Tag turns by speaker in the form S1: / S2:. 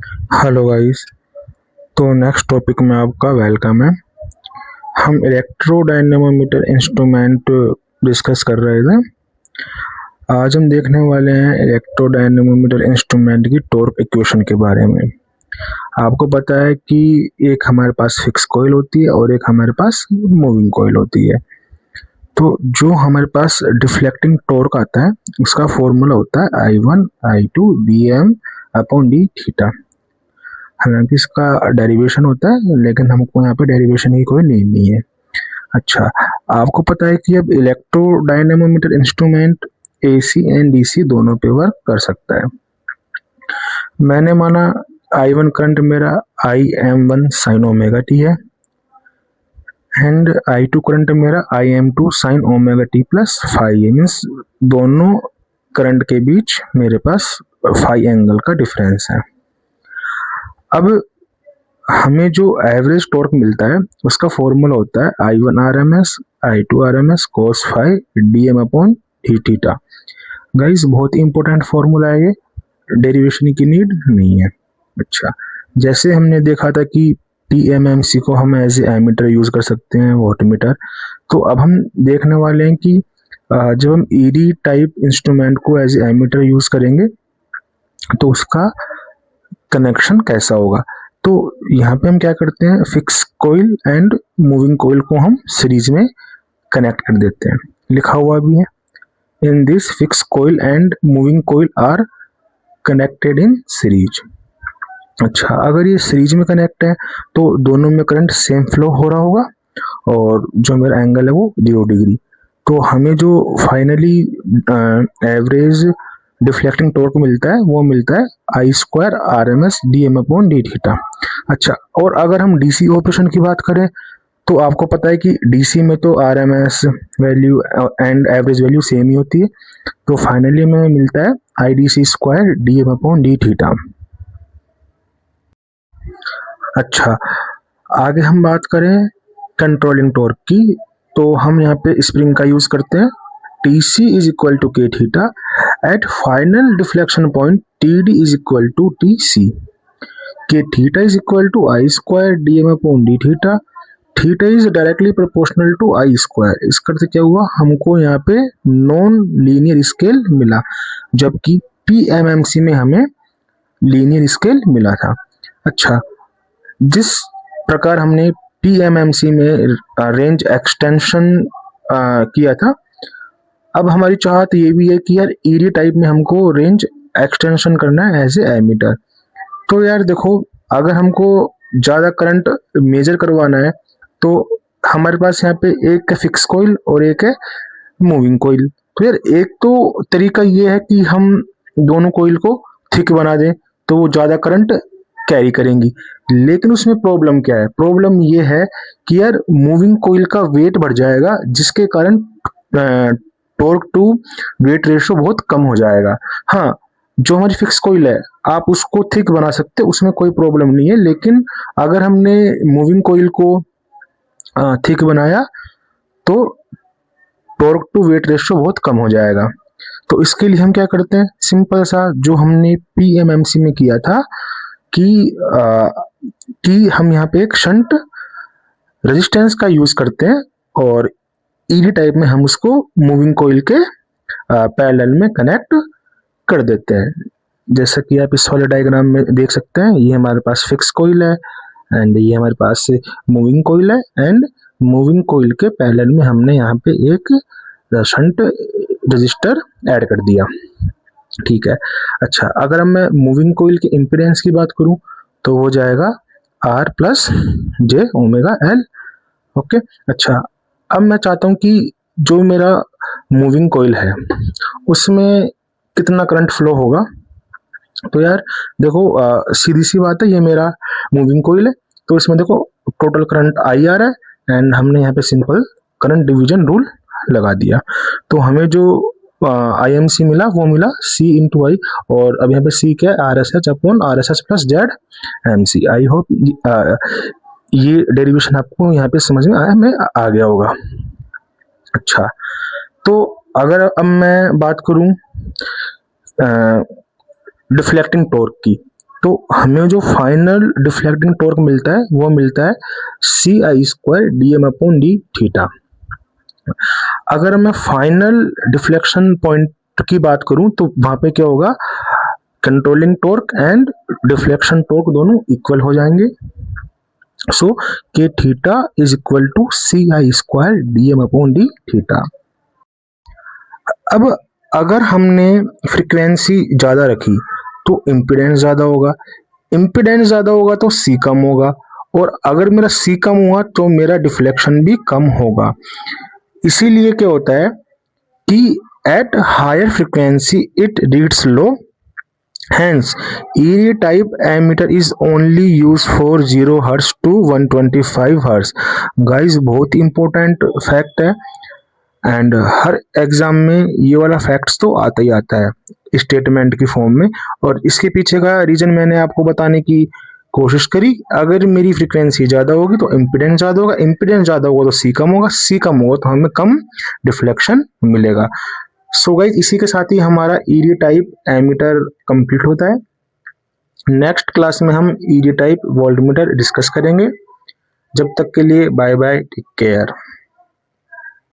S1: Hello guys. तो next topic में आपका वेलकम है। हम इलेक्ट्रोडायनेमोमीटर इंस्ट्रूमेंट डिस्कस कर रहे थे। आज हम देखने वाले हैं इलेक्ट्रोडायनेमोमीटर इंस्ट्रूमेंट की टॉर्क इक्वेशन के बारे में। आपको पता है कि एक हमारे पास फिक्स कॉइल होती है और एक हमारे पास मूविंग कॉइल होती है। तो जो हमारे पास डिफ्लेक्टिंग टॉर्क आता है उसका फॉर्मूला होता है I1 I2 Bm upon D theta. हालांकि इसका डेरिवेशन होता है लेकिन हमको यहाँ पे डेरिवेशन की कोई नीड नहीं है। अच्छा, आपको पता है कि अब इलेक्ट्रोडायनेमोमीटर इंस्ट्रूमेंट AC एंड DC दोनों पे वर्क कर सकता है। मैंने माना I1 करंट मेरा IM1 साइन ओमेगा टी है एंड I2 करंट मेरा IM2 sine omega T plus phi है। मीन्स दोनों करंट के बीच मेरे पास फाई एंगल का डिफरेंस है। अब हमें जो एवरेज टॉर्क मिलता है उसका फॉर्मूला होता है I1 RMS I2 RMS cos phi dm upon D theta. Guys बहुत ही इंपॉर्टेंट फॉर्मूला है, ये डेरिवेशन की नीड नहीं है। अच्छा, जैसे हमने देखा था कि PMMC को हम एज ए एमीटर यूज कर सकते हैं, वोल्टमीटर, तो अब हम देखने वाले हैं कि जब हम ED टाइप इंस्ट्रूमेंट को एज ए एमीटर यूज करेंगे तो उसका कनेक्शन कैसा होगा। तो यहाँ पे हम क्या करते हैं, fix coil and moving coil को हम सीरीज में कनेक्ट कर देते हैं। लिखा हुआ भी है, in this fix coil and moving coil are connected in series. अच्छा, अगर ये सीरीज में कनेक्ट है तो दोनों में करंट सेम फ्लो हो रहा होगा और जो मेरा एंगल है वो 0 डिग्री। तो हमें जो फाइनली एवरेज डिफ्लेक्टिंग टॉर्क मिलता है वो मिलता है I square RMS dm upon D theta. अच्छा, और अगर हम DC ऑपरेशन की बात करें तो आपको पता है कि DC में तो RMS value and average value same ही होती है। तो फाइनली हमें मिलता है IDC square dm upon D theta. अच्छा, आगे हम बात करें कंट्रोलिंग टॉर्क की, तो हम यहाँ पे स्प्रिंग का यूज करते हैं। TC is equal to K theta at final deflection point TD is equal to TC। K theta is equal to I square dm upon D theta. Theta is directly proportional to I square. इसका अर्थ क्या हुआ, हमको यहाँ पे non linear scale मिला, जबकि PMMC में हमें लीनियर स्केल मिला था। अच्छा, जिस प्रकार हमने PMMC में रेंज एक्सटेंशन किया था, अब हमारी चाहत ये भी है कि यार ED टाइप में हमको रेंज एक्सटेंशन करना है एज ए एमीटर। तो यार देखो, अगर हमको ज़्यादा करंट मेजर करवाना है तो हमारे पास यहाँ पे एक है फिक्स कॉइल और एक है मूविंग कॉइल। तो यार एक तो तरीका ये है कि हम दोनों कॉइल को थिक बना दें तो वो ज़्यादा करंट कैरी करेंगी, लेकिन उसमें प्रॉब्लम क्या है, प्रॉब्लम ये है कि यार मूविंग कॉइल का वेट बढ़ जाएगा जिसके कारण टॉर्क टू वेट रेशो बहुत कम हो जाएगा। हाँ, जो हमारी फिक्स कॉइल है आप उसको थिक बना सकते, उसमें कोई प्रॉब्लम नहीं है, लेकिन अगर हमने मूविंग कॉइल को थिक बनाया तो टॉर्क टू वेट रेशो बहुत कम हो जाएगा। तो इसके लिए हम क्या करते हैं, सिंपल सा जो हमने PMMC में किया था कि हम यहाँ पे एक शंट रेजिस्टेंस का यूज करते हैं और ED टाइप में हम उसको मूविंग कॉइल के पैरेलल में कनेक्ट कर देते हैं। जैसा कि आप इस वाले डायग्राम में देख सकते हैं, ये हमारे पास फिक्स कॉइल है एंड ये हमारे पास मूविंग कॉइल है एंड मूविंग कॉइल के पैरेलल में हमने यहाँ पे एक शंट रजिस्टर ऐड कर दिया। ठीक है। अच्छा, अगर मैं मूविंग कॉइल के इम्पीडेंस की बात करूं तो हो जाएगा R प्लस जे ओमेगा एल। ओके। अच्छा, अब मैं चाहता हूं कि जो मेरा मूविंग कॉइल है उसमें कितना करंट फ्लो होगा। तो यार देखो, सीधी सी बात है, ये मेरा मूविंग कॉइल है तो इसमें देखो टोटल करंट आई आ रहा है एंड हमने यहाँ पे सिंपल करंट डिवीजन रूल लगा दिया। तो हमें जो IMC मिला वो मिला C इंटू आई, और अब यहाँ पे C क्या है, RSH upon RSH plus Z MC। I hope ये डेरिवेशन आपको यहाँ पे समझ में आ गया होगा। अच्छा, तो अगर अब मैं बात करूं डिफ्लेक्टिंग टॉर्क की, तो हमें जो फाइनल डिफ्लेक्टिंग टॉर्क मिलता है वो मिलता है CI² dm/d थीटा। अगर मैं फाइनल डिफ्लेक्शन पॉइंट की बात करूं तो वहां पे क्या होगा, controlling torque and deflection torque दोनों इक्वल हो जाएंगे। So k theta is equal to CI² dm/d theta. अब अगर हमने फ्रीक्वेंसी ज़्यादा रखी तो इम्पीडेंस ज़्यादा होगा, इम्पीडेंस ज़्यादा होगा तो C कम होगा, और अगर मेरा C कम हुआ तो मेरा डिफ्लेक्शन भी कम होगा। इसीलिए क्या होता है कि at higher frequency it reads low, hence Erie type ammeter is only used for 0 Hz to 125 Hz। Guys बहुत इंपॉर्टेंट फैक्ट है, एंड हर एग्जाम में ये वाला फैक्ट्स तो आता ही आता है स्टेटमेंट की फॉर्म में। और इसके पीछे का रीजन मैंने आपको बताने की कोशिश करी। अगर मेरी फ्रीक्वेंसी ज़्यादा होगी तो इम्पीडेंस ज़्यादा होगा, इम्पीडेंस ज़्यादा होगा तो C कम होगा, C कम होगा तो हमें कम डिफ्लेक्शन मिलेगा। सो गाइस इसी के साथ ही हमारा ईरी टाइप एमीटर कंप्लीट होता है। नेक्स्ट क्लास में हम ईरी टाइप वोल्टमीटर डिस्कस करेंगे। जब तक के लिए बाय बाय, टेक केयर।